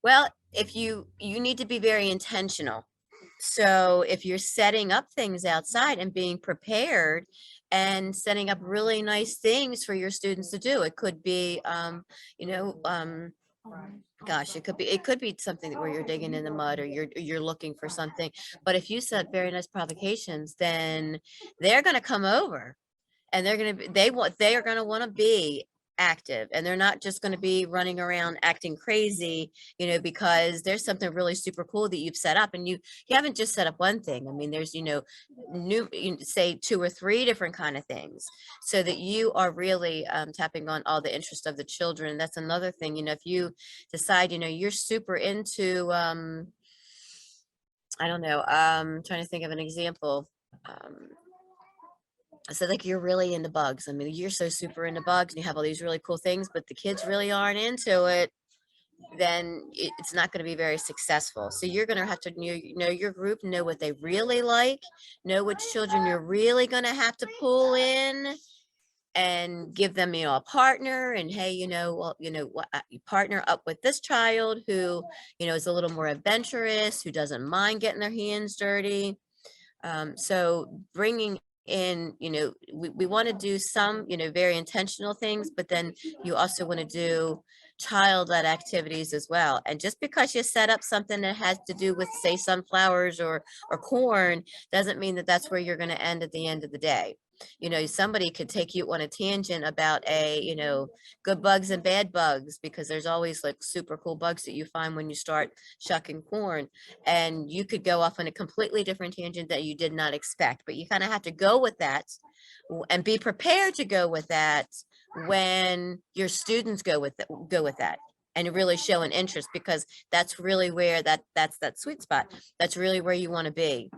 Well, if you need to be very intentional. So if you're setting up things outside and being prepared and setting up really nice things for your students to do, it could be, you know, gosh, it could be something where you're digging in the mud or you're looking for something. But if you set very nice provocations, then they're going to come over and they are gonna wanna be active, and they're not just gonna be running around acting crazy, because there's something really super cool that you've set up, and you haven't just set up one thing. I mean, there's, say 2 or 3 different kind of things, so that you are really, tapping on all the interest of the children. That's another thing, if you decide, you're super into, I don't know, trying to think of an example, um so like you're really into bugs. I mean, you're so super into bugs and you have all these really cool things, but the kids really aren't into it, then it's not going to be very successful. So you're going to have to know your group, know what they really like, know which children you're really going to have to pull in and give them, a partner. And hey, well, what, you partner up with this child who, is a little more adventurous, who doesn't mind getting their hands dirty. So bringing in, we want to do some, very intentional things, but then you also want to do child-led activities as well. And just because you set up something that has to do with, say, sunflowers or corn, doesn't mean that that's where you're going to end at the end of the day. Somebody could take you on a tangent about good bugs and bad bugs, because there's always like super cool bugs that you find when you start shucking corn, and you could go off on a completely different tangent that you did not expect, but you kind of have to go with that and be prepared to go with that when your students go with that, and really show an interest, because that's really where that's that sweet spot. That's really where you want to be.